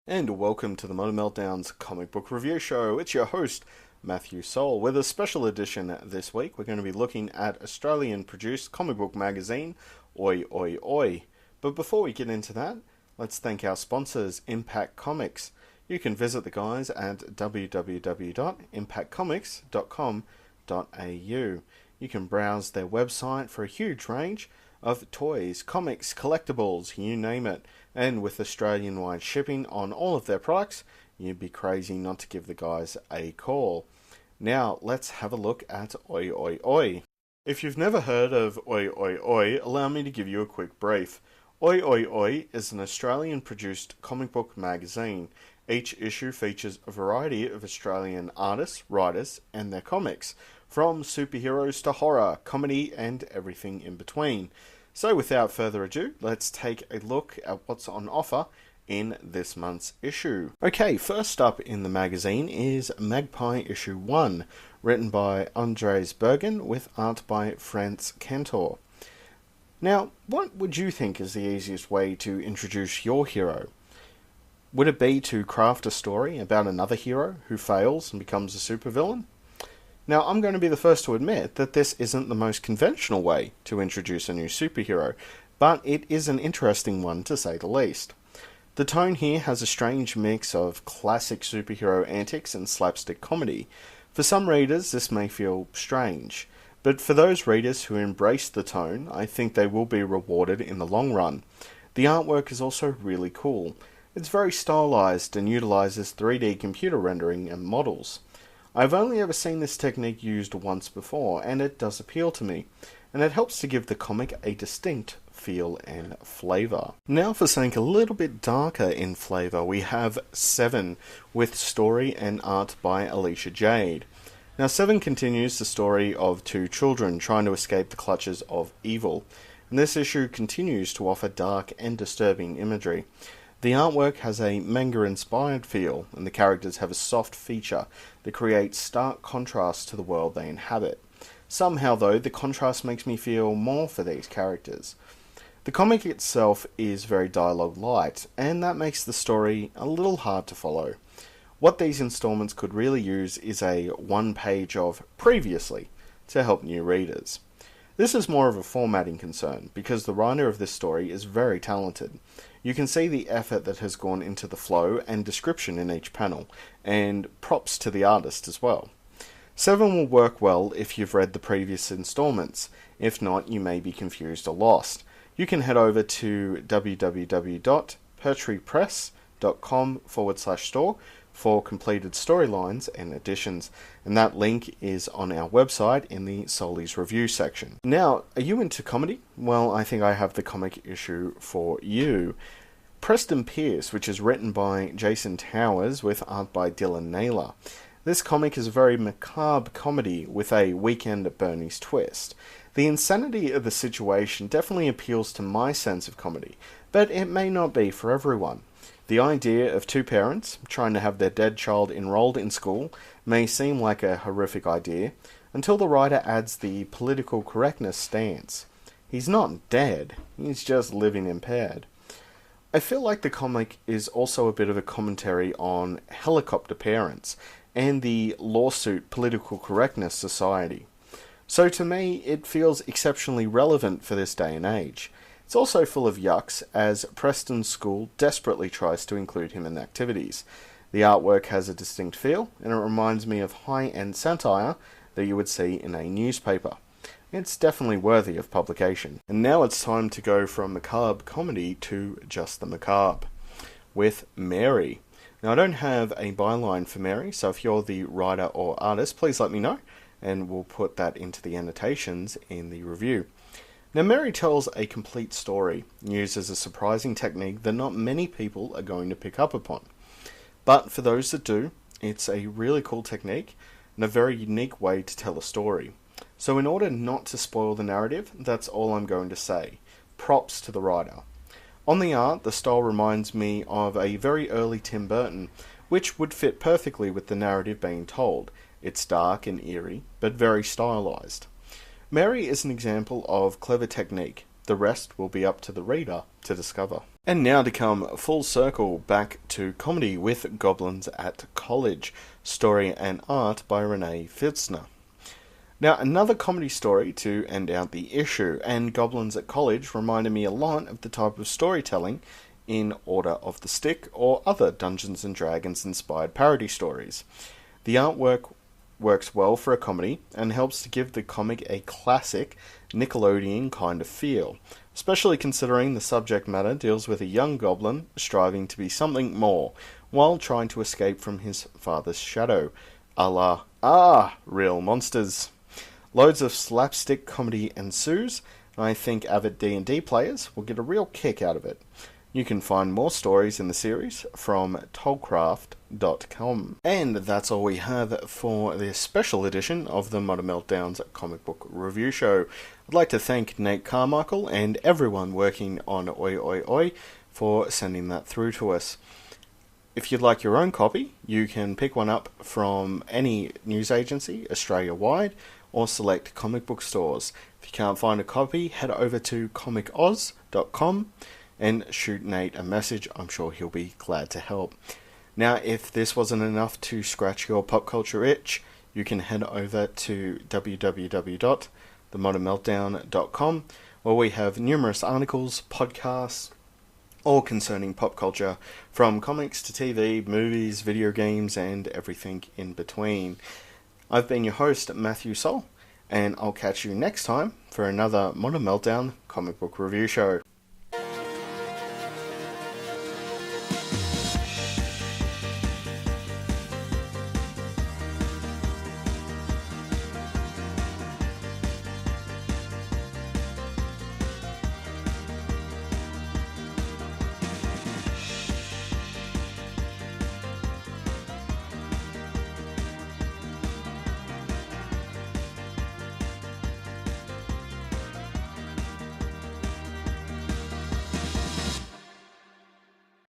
And welcome to the Motor Meltdown's comic book review show. It's your host, Matthew Soul, with a special edition this week. We're going to be looking at Australian-produced comic book magazine, Oi Oi Oi. But before we get into that, let's thank our sponsors, Impact Comics. You can visit the guys at www.impactcomics.com.au. You can browse their website for a huge range of toys, comics, collectibles, you name it. And with Australian-wide shipping on all of their products, you'd be crazy not to give the guys a call. Now, let's have a look at Oi Oi Oi. If you've never heard of Oi Oi Oi, allow me to give you a quick brief. Oi Oi Oi is an Australian-produced comic book magazine. Each issue features a variety of Australian artists, writers, and their comics, from superheroes to horror, comedy, and everything in between. So without further ado, let's take a look at what's on offer in this month's issue. Okay, first up in the magazine is Magpie issue 1, written by Andres Bergen with art by Franz Cantor. Now, what would you think is the easiest way to introduce your hero? Would it be to craft a story about another hero who fails and becomes a supervillain? Now, I'm going to be the first to admit that this isn't the most conventional way to introduce a new superhero, but it is an interesting one to say the least. The tone here has a strange mix of classic superhero antics and slapstick comedy. For some readers, this may feel strange, but for those readers who embrace the tone, I think they will be rewarded in the long run. The artwork is also really cool. It's very stylized and utilizes 3D computer rendering and models. I've only ever seen this technique used once before, and it does appeal to me, and it helps to give the comic a distinct feel and flavour. Now for something a little bit darker in flavour, we have Seven, with story and art by Alicia Jade. Now Seven continues the story of two children trying to escape the clutches of evil, and this issue continues to offer dark and disturbing imagery. The artwork has a manga-inspired feel, and the characters have a soft feature that creates stark contrast to the world they inhabit. Somehow, though, the contrast makes me feel more for these characters. The comic itself is very dialogue-light, and that makes the story a little hard to follow. What these installments could really use is a one-page of previously to help new readers. This is more of a formatting concern, because the writer of this story is very talented. You can see the effort that has gone into the flow and description in each panel, and props to the artist as well. Seven will work well if you've read the previous installments. If not, you may be confused or lost. You can head over to www.pertreepress.com/store for completed storylines and editions, and that link is on our website in the Soli's review section. Now, are you into comedy? Well, I think I have the comic issue for you. Preston Pierce, which is written by Jason Towers with art by Dylan Naylor. This comic is a very macabre comedy with a Weekend at Bernie's twist. The insanity of the situation definitely appeals to my sense of comedy, but it may not be for everyone. The idea of two parents trying to have their dead child enrolled in school may seem like a horrific idea, until the writer adds the political correctness stance. He's not dead, he's just living impaired. I feel like the comic is also a bit of a commentary on helicopter parents and the lawsuit political correctness society. So to me, it feels exceptionally relevant for this day and age. It's also full of yucks, as Preston's school desperately tries to include him in activities. The artwork has a distinct feel, and it reminds me of high-end satire that you would see in a newspaper. It's definitely worthy of publication. And now it's time to go from macabre comedy to just the macabre, with Mary. Now I don't have a byline for Mary, so if you're the writer or artist, please let me know, and we'll put that into the annotations in the review. Now, Mary tells a complete story, uses a surprising technique that not many people are going to pick up upon. But for those that do, it's a really cool technique and a very unique way to tell a story. So in order not to spoil the narrative, that's all I'm going to say. Props to the writer. On the art, the style reminds me of a very early Tim Burton, which would fit perfectly with the narrative being told. It's dark and eerie, but very stylized. Mary is an example of clever technique. The rest will be up to the reader to discover. And now to come full circle back to comedy with Goblins at College, story and art by Renee Fitzner. Now, another comedy story to end out the issue, and Goblins at College reminded me a lot of the type of storytelling in Order of the Stick or other Dungeons and Dragons inspired parody stories. The artwork works well for a comedy and helps to give the comic a classic Nickelodeon kind of feel, especially considering the subject matter deals with a young goblin striving to be something more while trying to escape from his father's shadow, a la, real monsters. Loads of slapstick comedy ensues, and I think avid D&D players will get a real kick out of it. You can find more stories in the series from tollcraft.com. And that's all we have for this special edition of the Modern Meltdown's comic book review show. I'd like to thank Nate Carmichael and everyone working on Oi Oi Oi for sending that through to us. If you'd like your own copy, you can pick one up from any news agency Australia-wide or select comic book stores. If you can't find a copy, head over to comicoz.com and shoot Nate a message. I'm sure he'll be glad to help. Now, if this wasn't enough to scratch your pop culture itch, you can head over to www.themodernmeltdown.com, where we have numerous articles, podcasts, all concerning pop culture, from comics to TV, movies, video games, and everything in between. I've been your host, Matthew Soul, and I'll catch you next time for another Modern Meltdown comic book review show.